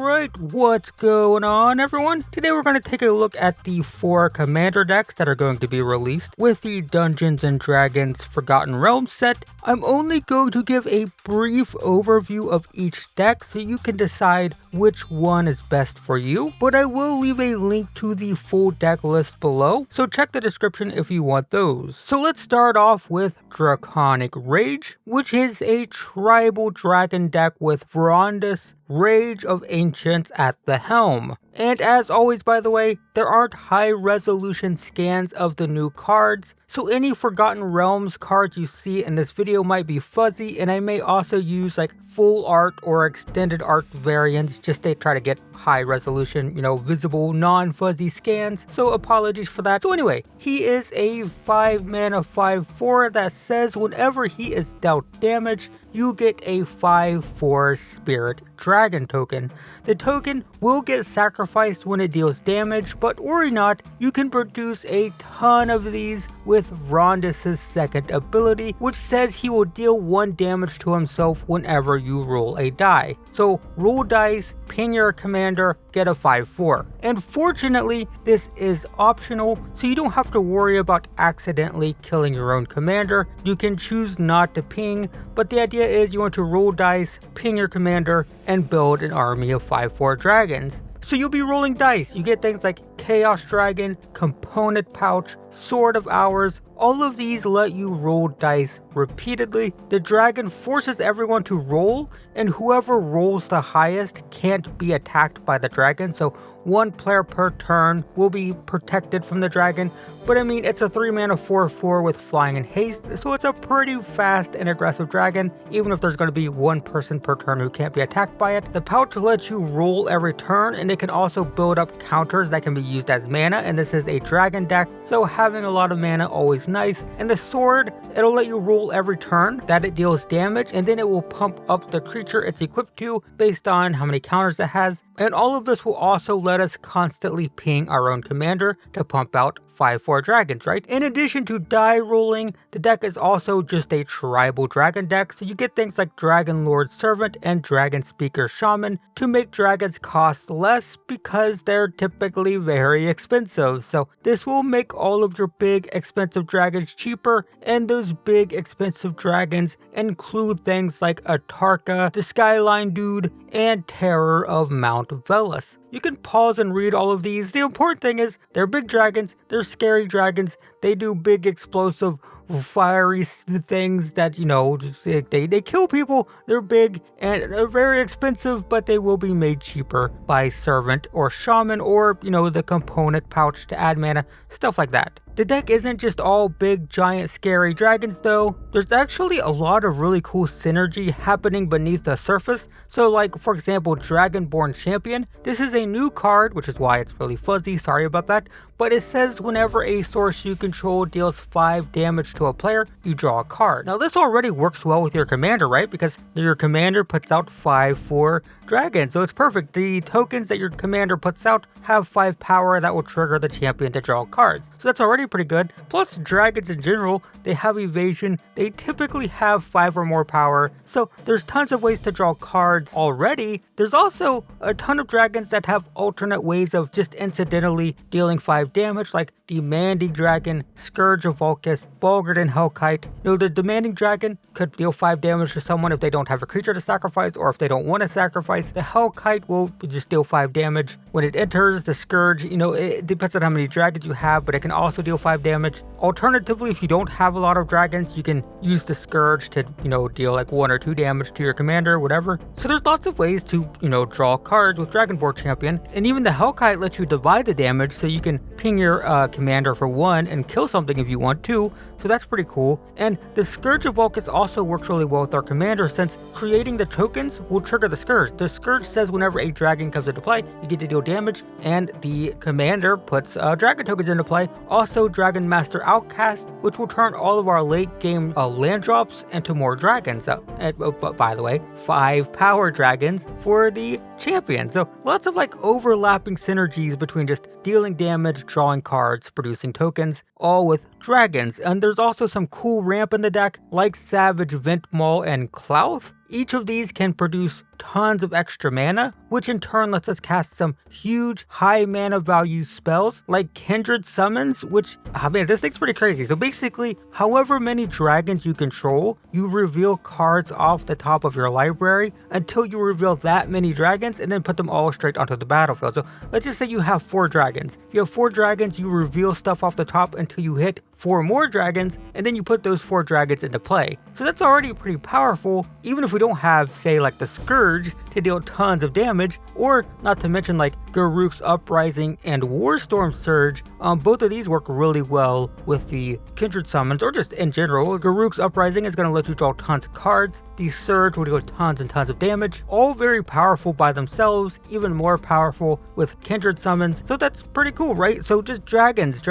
Alright, what's going on everyone? Today we're going to take a look at the 4 commander decks that are going to be released with the Dungeons & Dragons Forgotten Realms set. I'm only going to give a brief overview of each deck so you can decide which one is best for you, but I will leave a link to the full deck list below, so check the description if you want those. So let's start off with Draconic Rage, which is a tribal dragon deck with Verondis, Rage of Ancients at the helm. And as always, by the way, there aren't high resolution scans of the new cards, so any Forgotten Realms cards you see in this video might be fuzzy, and I may also use like full art or extended art variants just to try to get high resolution, visible non-fuzzy scans, so apologies for that. So anyway, he is a 5 mana 5/4 that says whenever he is dealt damage, you get a 5/4 Spirit Dragon token. The token will get sacrificed when it deals damage, but worry not, you can produce a ton of these with Verondis' second ability, which says he will deal 1 damage to himself whenever you roll a die. So roll dice, ping your commander, get a 5/4. And fortunately, this is optional, so you don't have to worry about accidentally killing your own commander. You can choose not to ping, but the idea is you want to roll dice, ping your commander, and build an army of 5/4 dragons. So you'll be rolling dice. You get things like Chaos Dragon, Component Pouch, Sword of Hours. All of these let you roll dice repeatedly. The dragon forces everyone to roll, and whoever rolls the highest can't be attacked by the dragon. So 1 player per turn will be protected from the dragon. But I mean, it's a 3 mana 4/4 with flying and haste, so it's a pretty fast and aggressive dragon, even if there's going to be 1 person per turn who can't be attacked by it. The pouch lets you roll every turn, and it can also build up counters that can be used as mana, and this is a dragon deck, so having a lot of mana always nice. And the sword, it'll let you roll every turn that it deals damage, and then it will pump up the creature it's equipped to based on how many counters it has. And all of this will also let us constantly ping our own commander to pump out 5/4 dragons, right? In addition to die rolling, the deck is also just a tribal dragon deck, so you get things like Dragon Lord Servant and Dragon Speaker Shaman to make dragons cost less because they're typically very expensive. So this will make all of your big expensive dragons cheaper, and those big expensive dragons include things like Atarka, the Skyline Dude, and Terror of Mount Velas. You can pause and read all of these. The important thing is they're big dragons, they're scary dragons, they do big explosive fiery things that, they kill people, they're big and they're very expensive, but they will be made cheaper by Servant or Shaman or, the Component Pouch to add mana, stuff like that. The deck isn't just all big, giant, scary dragons though. There's actually a lot of really cool synergy happening beneath the surface. So like, for example, Dragonborn Champion. This is a new card, which is why it's really fuzzy, sorry about that. But it says whenever a source you control deals 5 damage to a player, you draw a card. Now this already works well with your commander, right? Because your commander puts out 5/4 dragons, so it's perfect. The tokens that your commander puts out have 5 power that will trigger the champion to draw cards. So that's already pretty good. Plus dragons in general, they have evasion, they typically have 5 or more power, so there's tons of ways to draw cards already. There's also a ton of dragons that have alternate ways of just incidentally dealing 5 damage, like Demanding Dragon, Scourge of Vulcus, Balgard Hellkite. The Demanding Dragon could deal 5 damage to someone if they don't have a creature to sacrifice or if they don't want to sacrifice. The Hellkite will just deal 5 damage when it enters. The Scourge, it depends on how many dragons you have, but it can also deal 5 damage. Alternatively, if you don't have a lot of dragons, you can use the Scourge to, deal like 1 or 2 damage to your commander, whatever. So there's lots of ways to, draw cards with Dragonborn Champion. And even the Hellkite lets you divide the damage, so you can ping your commander for 1 and kill something if you want to. So that's pretty cool. And the Scourge of Vulcus also works really well with our commander, since creating the tokens will trigger the Scourge. The Scourge says whenever a dragon comes into play, you get to deal damage, and the commander puts dragon tokens into play. Also Dragon Master Outcast, which will turn all of our late game land drops into more dragons. But by the way, 5 power dragons for the champion. So lots of like overlapping synergies between just dealing damage, drawing cards, producing tokens, all with dragons. And there's also some cool ramp in the deck, like Savage, Vent Maul, and Clouth. Each of these can produce tons of extra mana, which in turn lets us cast some huge high mana value spells like Kindred Summons, which, man, this thing's pretty crazy. So basically, however many dragons you control, you reveal cards off the top of your library until you reveal that many dragons and then put them all straight onto the battlefield. So let's just say you have 4 dragons. If you have 4 dragons, you reveal stuff off the top until you hit 4 more dragons, and then you put those 4 dragons into play. So that's already pretty powerful, even if we don't have, say, like the Scourge to deal tons of damage, or not to mention like Garruk's Uprising and Warstorm Surge. Both of these work really well with the Kindred Summons, or just in general. Garruk's Uprising is going to let you draw tons of cards. The Surge will deal tons and tons of damage. All very powerful by themselves, even more powerful with Kindred Summons. So that's pretty cool, right? So just dragons,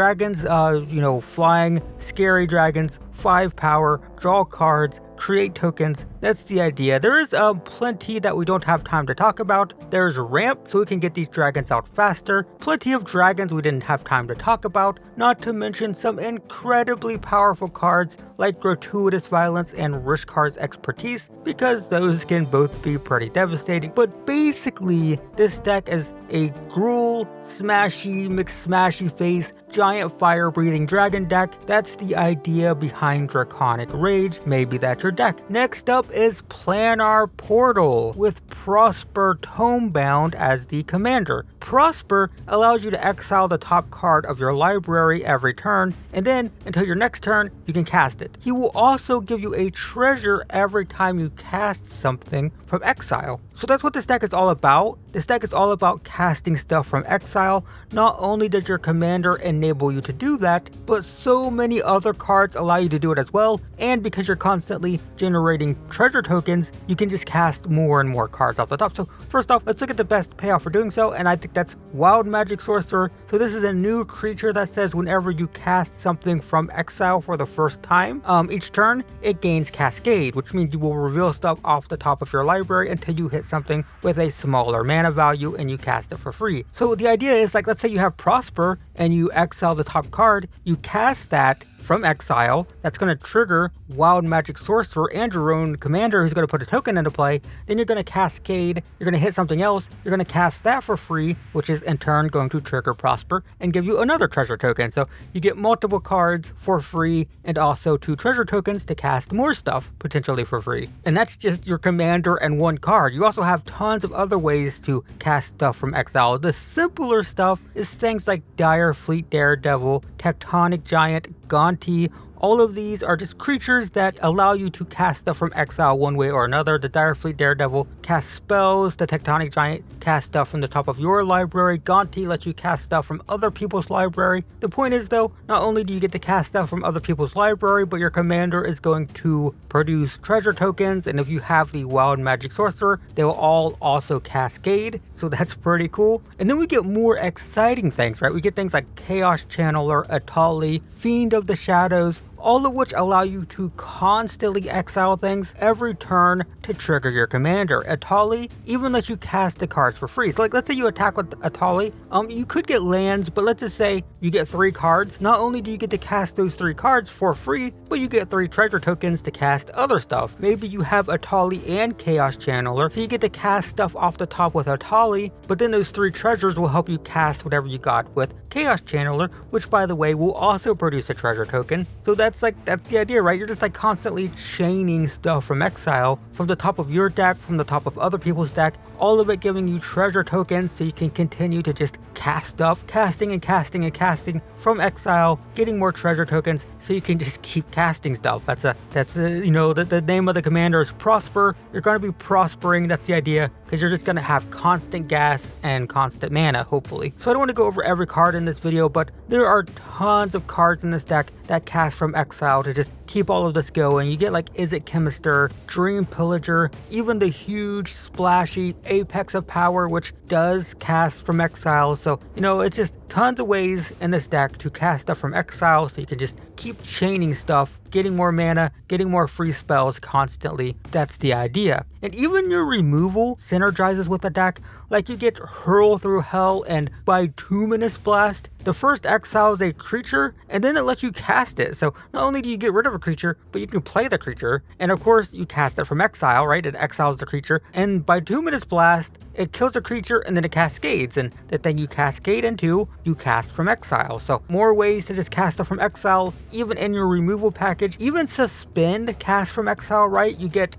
flying, scary dragons, 5 power, draw cards, create tokens. That's the idea. There is plenty that we don't have time to talk about. There's ramp, so we can get these dragons out faster. Plenty of dragons we didn't have time to talk about, not to mention some incredibly powerful cards like Gratuitous Violence and Rishkar's Expertise, because those can both be pretty devastating. But basically, this deck is a Gruul, Smashy, McSmashy face, giant fire-breathing dragon deck. That's the idea behind Draconic Rage. Maybe that's your deck. Next up is Planar Portal with Prosper Tomebound as the commander. Prosper allows you to exile the top card of your library every turn, and then until your next turn, you can cast it. He will also give you a treasure every time you cast something from exile. So that's what this deck is all about. This deck is all about casting stuff from exile. Not only does your commander enable you to do that, but so many other cards allow you to do it as well. And because you're constantly generating treasure tokens, you can just cast more and more cards off the top. So first off, let's look at the best payoff for doing so, and I think that's Wild Magic Sorcerer. So this is a new creature that says whenever you cast something from exile for the first time, each turn, it gains Cascade, which means you will reveal stuff off the top of your library until you hit something with a smaller mana value and you cast it for free. So the idea is, like, let's say you have Prosper and you exile the top card, you cast that from exile, that's going to trigger Wild Magic Sorcerer and your own commander who's going to put a token into play. Then you're going to cascade, you're going to hit something else, you're going to cast that for free, which is in turn going to trigger Prosper and give you another treasure token. So you get multiple cards for free and also 2 treasure tokens to cast more stuff potentially for free. And that's just your commander and 1 card. You also have tons of other ways to cast stuff from exile. The simpler stuff is things like Dire Fleet Daredevil, Tectonic Giant, Gonti. All of these are just creatures that allow you to cast stuff from exile one way or another. The Dire Fleet Daredevil casts spells. The Tectonic Giant casts stuff from the top of your library. Gonti lets you cast stuff from other people's library. The point is, though, not only do you get to cast stuff from other people's library, but your commander is going to produce treasure tokens. And if you have the Wild Magic Sorcerer, they will all also cascade. So that's pretty cool. And then we get more exciting things, right? We get things like Chaos Channeler, Atali, Fiend of the Shadows, all of which allow you to constantly exile things every turn to trigger your commander. Atali even lets you cast the cards for free. So like, let's say you attack with Atali, you could get lands, but let's just say you get 3 cards. Not only do you get to cast those 3 cards for free, but you get 3 treasure tokens to cast other stuff. Maybe you have Atali and Chaos Channeler, so you get to cast stuff off the top with Atali, but then those 3 treasures will help you cast whatever you got with Chaos Channeler, which by the way will also produce a treasure token. So that's the idea, right? You're just like constantly chaining stuff from exile, from the top of your deck, from the top of other people's deck, all of it giving you treasure tokens so you can continue to just cast stuff, casting and casting and casting from exile, getting more treasure tokens so you can just keep casting stuff. The name of the commander is Prosper. You're going to be prospering, that's the idea, because you're just going to have constant gas and constant mana, hopefully. So I don't want to go over every card in this video, but there are tons of cards in this deck that cast from exile to just keep all of this going. You get like Izzet Chemister, Dream Pillager, even the huge splashy Apex of Power, which does cast from exile. So, it's just tons of ways in this deck to cast stuff from exile so you can just keep chaining stuff, getting more mana, getting more free spells constantly. That's the idea. And even your removal synergizes with the deck. Like you get Hurl Through Hell and Bituminous Blast. The first exiles a creature, and then it lets you cast it. So not only do you get rid of a creature, but you can play the creature. And of course, you cast it from exile, right? It exiles the creature. And Bituminous Blast, it kills a creature and then it cascades. And the thing you cascade into, you cast from exile. So more ways to just cast it from exile, even in your removal package. Even Suspend cast from exile, right? You get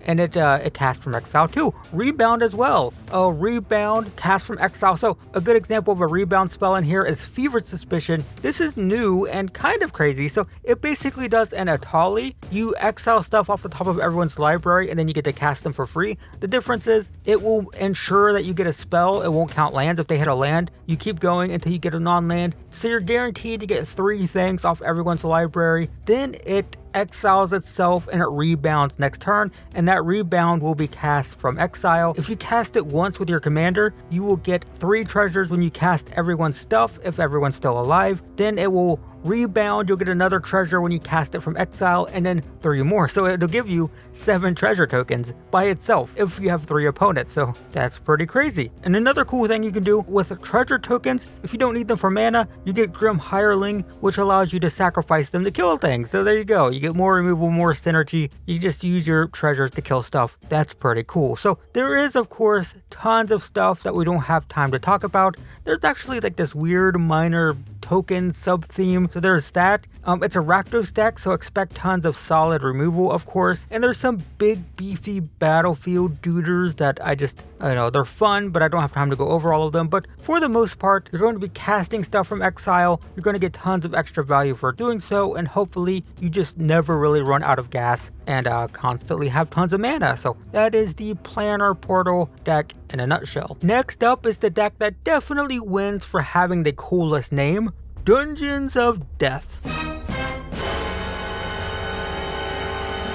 and it casts from exile too. Rebound as well. Rebound, cast from exile. So a good example of a rebound spell in here is Fevered Suspicion. This is new and kind of crazy. So it basically does an Atali. You exile stuff off the top of everyone's library and then you get to cast them for free. The difference is it will ensure that you get a spell. It won't count lands. If they hit a land, you keep going until you get a non-land. So you're guaranteed to get 3 things off everyone's library. Then it exiles itself and it rebounds next turn, and that rebound will be cast from exile. If you cast it once with your commander, you will get 3 treasures when you cast everyone's stuff if everyone's still alive. Then it will rebound, you'll get another treasure when you cast it from exile, and then 3 more. So it'll give you 7 treasure tokens by itself if you have 3 opponents. So that's pretty crazy. And another cool thing you can do with treasure tokens, if you don't need them for mana, you get Grim Hireling, which allows you to sacrifice them to kill things. So there you go. You get more removal, more synergy. You just use your treasures to kill stuff. That's pretty cool. So there is, of course, tons of stuff that we don't have time to talk about. There's actually like this weird minor token sub-theme. So there's that. It's a Rakdos deck, so expect tons of solid removal, of course. And there's some big, beefy battlefield duders that I know, they're fun, but I don't have time to go over all of them. But for the most part, you're going to be casting stuff from exile. You're going to get tons of extra value for doing so, and hopefully you just never really run out of gas and constantly have tons of mana. So that is the Planner Portal deck in a nutshell. Next up is the deck that definitely wins for having the coolest name, Dungeons of Death.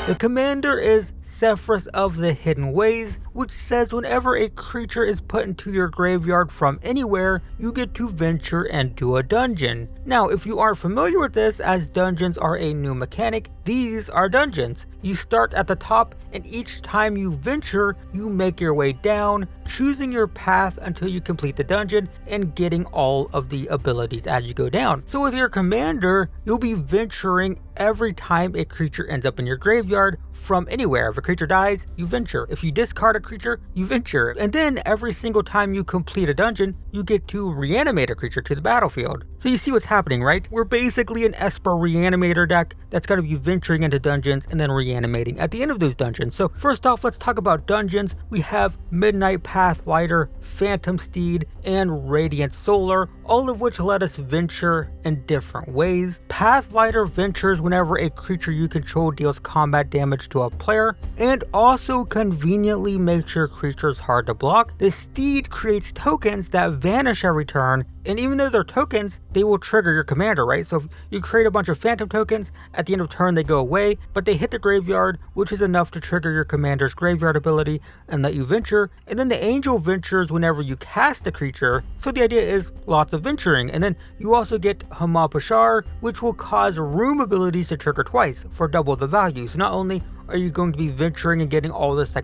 The commander is Sephras of the Hidden Ways, which says whenever a creature is put into your graveyard from anywhere, you get to venture and do a dungeon. Now, if you aren't familiar with this, as dungeons are a new mechanic, these are dungeons. You start at the top, and each time you venture, you make your way down, choosing your path until you complete the dungeon and getting all of the abilities as you go down. So with your commander, you'll be venturing every time a creature ends up in your graveyard from anywhere. If a creature dies, you venture. If you discard a creature, you venture. And then every single time you complete a dungeon, you get to reanimate a creature to the battlefield. So you see what's happening, right? We're basically an Esper reanimator deck that's going to be venturing into dungeons and then reanimating at the end of those dungeons. So first off, let's talk about dungeons. We have Midnight Pathlighter, Phantom Steed, and Radiant Solar, all of which let us venture in different ways. Pathlighter ventures whenever a creature you control deals combat damage to a player, and also conveniently makes your creatures hard to block. The Steed creates tokens that vanish every turn, and even though they're tokens, they will trigger your commander, right? So if you create a bunch of phantom tokens, at the end of turn they go away, but they hit the graveyard, which is enough to trigger your commander's graveyard ability and let you venture. And then the Angel ventures whenever you cast a creature, so the idea is lots of venturing. And then you also get Hamapashar, which will cause room abilities to trigger twice for double the value. So not only are you going to be venturing and getting all this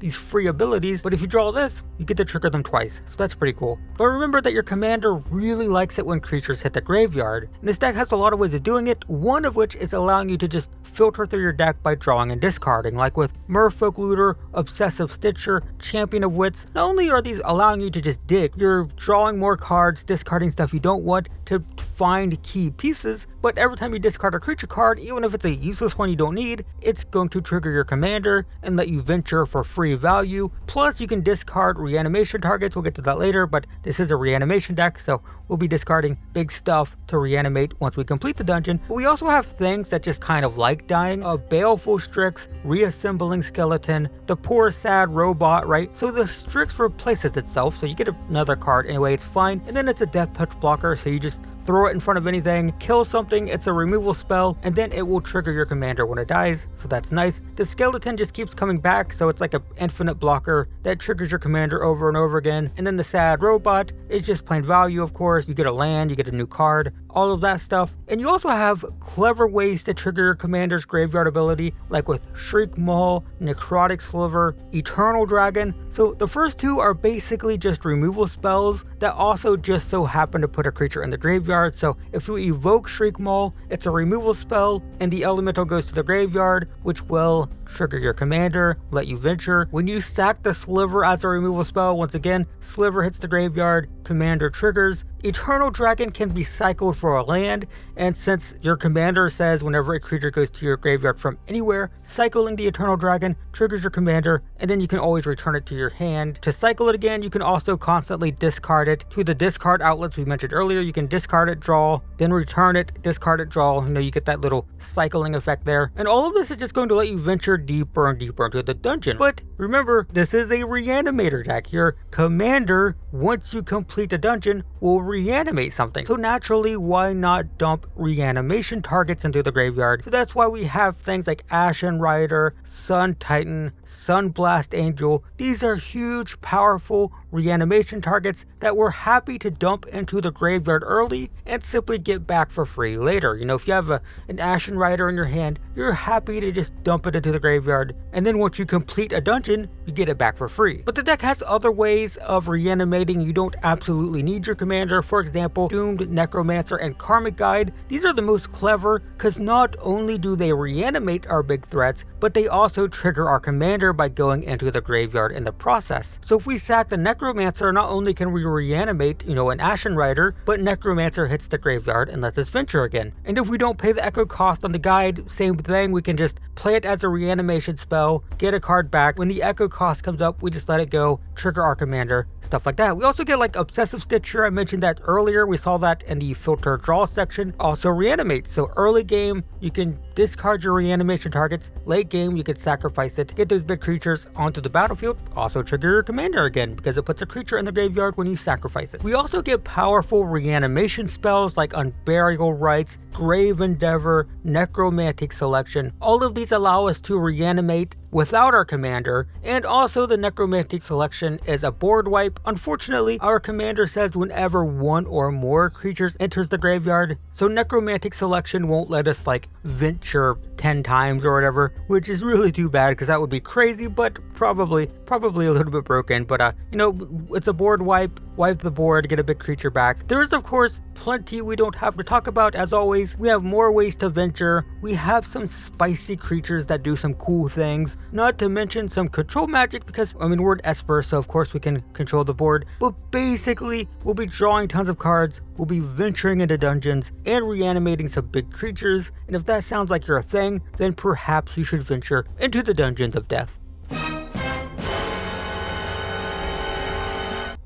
these free abilities, but if you draw this, you get to trigger them twice. So that's pretty cool. But remember that your commander really likes it when creatures hit the graveyard. And this deck has a lot of ways of doing it, one of which is allowing you to just filter through your deck by drawing and discarding, like with Merfolk Looter, Obsessive Stitcher, Champion of Wits. Not only are these allowing you to just dig, you're drawing more cards, discarding stuff you don't want to find key pieces, but every time you discard a creature card, even if it's a useless one you don't need, it's going to trigger your commander and let you venture for free value. Plus, you can discard reanimation targets. We'll get to that later, but this is a reanimation deck, so we'll be discarding big stuff to reanimate once we complete the dungeon. But we also have things that just kind of like dying. A Baleful Strix, Reassembling Skeleton, the Poor Sad Robot, right? So the Strix replaces itself, so you get another card anyway, it's fine. And then it's a Death Touch blocker, so you just throw it in front of anything, kill something, it's a removal spell, and then it will trigger your commander when it dies, so that's nice. The skeleton just keeps coming back, so it's like an infinite blocker that triggers your commander over and over again. And then the sad robot is just plain value, of course. You get a land, you get a new card, all of that stuff. And you also have clever ways to trigger your commander's graveyard ability, like with Shriek Maul, Necrotic Sliver, Eternal Dragon. So the first two are basically just removal spells that also just so happen to put a creature in the graveyard. So if you evoke Shriek Maul, it's a removal spell, and the elemental goes to the graveyard, which will trigger your commander, let you venture. When you sack the Sliver as a removal spell, once again, Sliver hits the graveyard, commander triggers. Eternal Dragon can be cycled for a land, and since your commander says whenever a creature goes to your graveyard from anywhere, cycling the Eternal Dragon triggers your commander, and then you can always return it to your hand. To cycle it again, you can also constantly discard it to the discard outlets we mentioned earlier. You can discard it, draw, then return it, discard it, draw. You get that little cycling effect there. And all of this is just going to let you venture deeper and deeper into the dungeon. But remember, this is a reanimator deck. Your commander, once you complete a dungeon, will reanimate something. So naturally, why not dump reanimation targets into the graveyard? So that's why we have things like Ashen Rider, Sun Titan, Sun Blast Angel. These are huge, powerful reanimation targets that we're happy to dump into the graveyard early and simply get back for free later. If you have an Ashen Rider in your hand, you're happy to just dump it into the graveyard, and then once you complete a dungeon, you get it back for free. But the deck has other ways of reanimating. You don't absolutely need your commander. For example, Doomed, Necromancer, and Karmic Guide. These are the most clever because not only do they reanimate our big threats, but they also trigger our commander by going into the graveyard in the process. So if we sack the Necromancer, not only can we reanimate, an Ashen Rider, but Necromancer hits the graveyard and lets us venture again. And if we don't pay the echo cost on the guide, same thing, we can just play it as a reanimation spell, get a card back. When the echo cost comes up, we just let it go, trigger our commander, stuff like that. We also get like Obsessive Stitcher. I mentioned that earlier. We saw that in the filter draw section. Also reanimate. So early game, you can discard your reanimation targets. Late game, you can sacrifice it, get those big creatures onto the battlefield. Also trigger your commander again because it puts a creature in the graveyard when you sacrifice it. We also get powerful reanimation spells like Unburial Rites, Grave Endeavor, Necromantic Selection. All of these allow us to reanimate without our commander, and also the Necromantic Selection is a board wipe. Unfortunately, our commander says whenever one or more creatures enters the graveyard, so Necromantic Selection won't let us venture 10 times or whatever, which is really too bad because that would be crazy, but probably a little bit broken. But it's a board wipe the board, get a big creature back. There is of course plenty we don't have to talk about. As always, we have more ways to venture. We have some spicy creatures that do some cool things, not to mention some control magic because we're an Esper, so of course we can control the board. But basically, we'll be drawing tons of cards, we'll be venturing into dungeons and reanimating some big creatures. And if that sounds like you're a thing, then perhaps you should venture into the dungeons of death.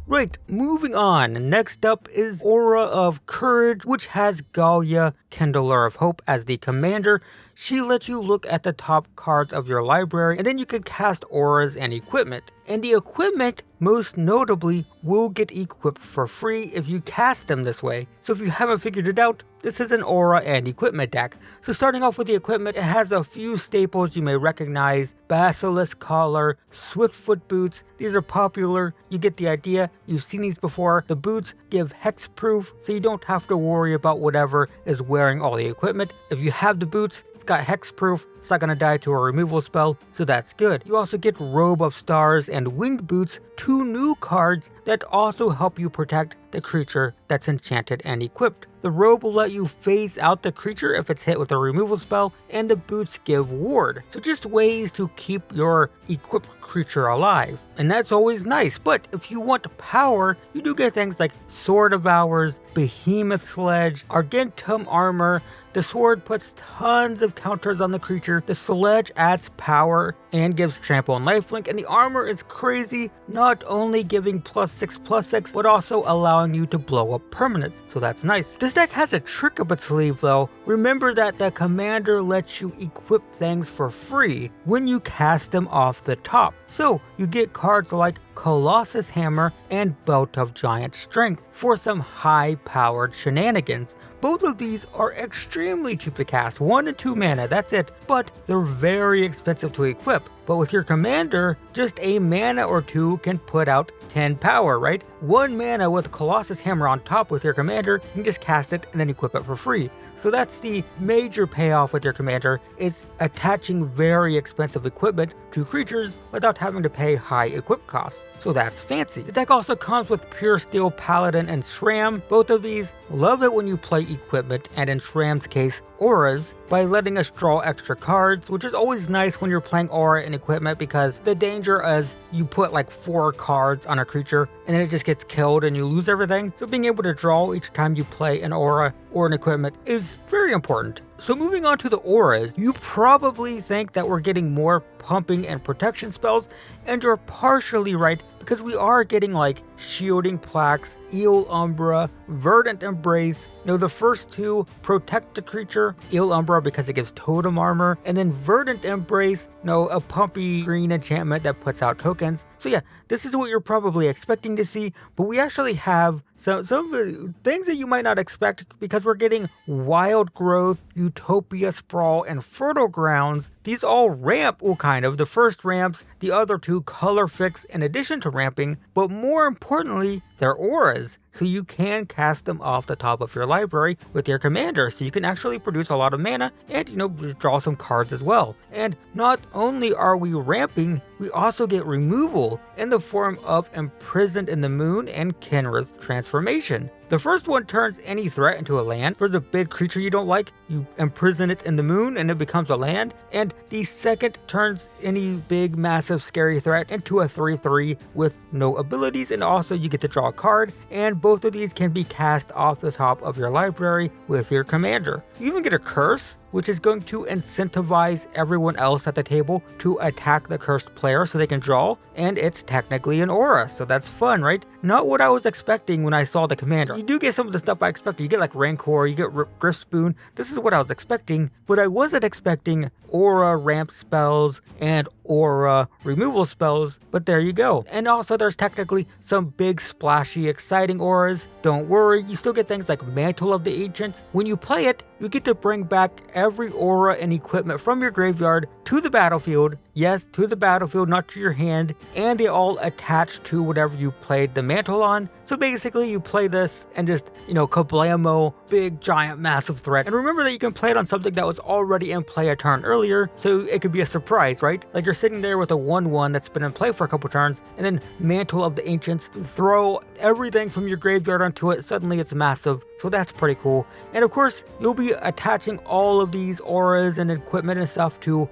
Right, moving on. Next up is Aura of Courage, which has Galia, Kindler of Hope, as the commander. She lets you look at the top cards of your library, and then you can cast auras and equipment. And the equipment, most notably, will get equipped for free if you cast them this way. So if you haven't figured it out, this is an aura and equipment deck. So starting off with the equipment, it has a few staples you may recognize: Basilisk Collar, Swiftfoot Boots. These are popular, you get the idea, you've seen these before. The boots give hexproof, so you don't have to worry about whatever is wearing all the equipment. If you have the boots, it's got hexproof, it's not gonna die to a removal spell, so that's good. You also get Robe of Stars and Winged Boots, two new cards that also help you protect the creature that's enchanted and equipped. The robe will let you phase out the creature if it's hit with a removal spell, and the boots give ward. So just ways to keep your equipped creature alive. And that's always nice, but if you want power, you do get things like Sword of Hours, Behemoth Sledge, Argentum Armor. The sword puts tons of counters on the creature, the sledge adds power and gives trample and lifelink, and the armor is crazy, not only giving +6/+6, but also allowing you to blow up permanents, so that's nice. This deck has a trick up its sleeve though, remember that the commander lets you equip things for free when you cast them off the top. So you get cards like Colossus Hammer and Belt of Giant Strength for some high-powered shenanigans. Both of these are extremely cheap to cast, 1 and 2 mana, that's it, but they're very expensive to equip. But with your commander, just a mana or 2 can put out 10 power, right? 1 mana with Colossus Hammer on top with your commander, you can just cast it and then equip it for free. So that's the major payoff with your commander, is attaching very expensive equipment to creatures without having to pay high equip costs. So that's fancy. The deck also comes with Pure Steel Paladin and Shram. Both of these love it when you play equipment, and in Shram's case, auras, by letting us draw extra cards, which is always nice when you're playing aura and equipment, because the danger is you put like 4 cards on a creature and then it just gets killed and you lose everything. So being able to draw each time you play an aura or an equipment is very important. So moving on to the auras, you probably think that we're getting more pumping and protection spells, and you're partially right, because we are getting like Shielding Plaques, Eel Umbra, Verdant Embrace. The first 2 protect the creature, Eel Umbra because it gives totem armor, and then Verdant Embrace, a pumpy green enchantment that puts out tokens. So yeah, this is what you're probably expecting to see, but we actually have some things that you might not expect, because we're getting Wild Growth, Utopia Sprawl, and Fertile Grounds. These all ramp, well kind of. The first ramps, the other 2 color fix in addition to ramping, but more importantly, they're auras. So you can cast them off the top of your library with your commander, so you can actually produce a lot of mana and, draw some cards as well. And not only are we ramping, we also get removal in the form of Imprisoned in the Moon and Kenrith Transformation. The first one turns any threat into a land. For the big creature you don't like, you imprison it in the moon and it becomes a land. And the second turns any big, massive, scary threat into a 3/3 with no abilities, and also you get to draw a card. And both of these can be cast off the top of your library with your commander. You even get a curse, which is going to incentivize everyone else at the table to attack the cursed player so they can draw, and it's technically an aura, so that's fun, right? Not what I was expecting when I saw the commander. You do get some of the stuff I expected. You get like Rancor, you get Griff Spoon. This is what I was expecting, but I wasn't expecting aura ramp spells and aura removal spells, but there you go. And also there's technically some big splashy exciting auras. Don't worry, you still get things like Mantle of the Ancients. When you play it, you get to bring back every aura and equipment from your graveyard to the battlefield. Yes, to the battlefield, not to your hand, and they all attach to whatever you played the mantle on. So basically you play this and just, kablamo, big, giant, massive threat. And remember that you can play it on something that was already in play a turn earlier, so it could be a surprise, right? Like you're sitting there with a 1/1 that's been in play for a couple turns, and then Mantle of the Ancients, throw everything from your graveyard onto it, suddenly it's massive. So that's pretty cool. And of course, you'll be attaching all of these auras and equipment and stuff to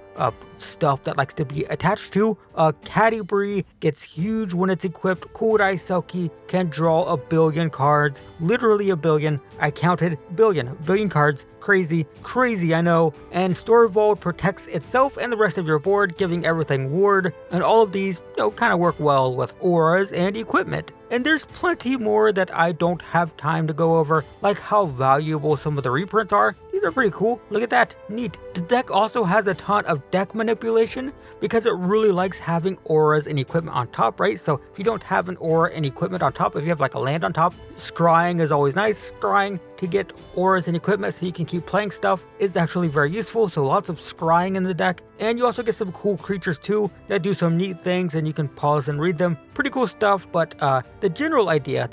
stuff that likes to be attached to. Catti-brie gets huge when it's equipped. Kodai Selkie can draw 1 billion cards, literally 1 billion. I counted billion cards. Crazy, I know. And Storvold protects itself and the rest of your board, giving everything ward. And all of these, kind of work well with auras and equipment. And there's plenty more that I don't have time to go over, like how valuable some of the reprints are. These are pretty cool. Look at that. Neat. The deck also has a ton of deck manipulation because it really likes having auras and equipment on top, right? So if you don't have an aura and equipment on top, if you have like a land on top, scrying is always nice. Scrying to get auras and equipment so you can keep playing stuff is actually very useful. So lots of scrying in the deck. And you also get some cool creatures too that do some neat things, and you can pause and read them. Pretty cool stuff, but the general idea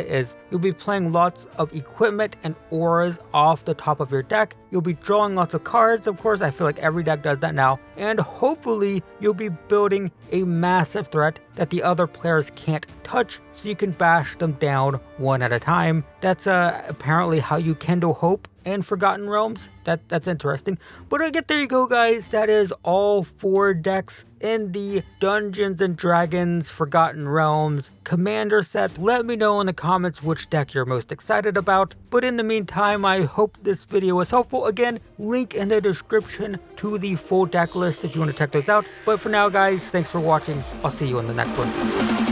is you'll be playing lots of equipment and auras off the top of your deck. You'll be drawing lots of cards, of course. I feel like every deck does that now. And hopefully you'll be building a massive threat that the other players can't touch, so you can bash them down one at a time. That's apparently how you kindle hope in Forgotten Realms. That's interesting. But again, there you go, guys. That is all 4 decks in the Dungeons & Dragons Forgotten Realms Commander set. Let me know in the comments which deck you're most excited about. But in the meantime, I hope this video was helpful. Again, link in the description to the full deck list if you want to check those out. But for now, guys, thanks for watching. I'll see you in the next one.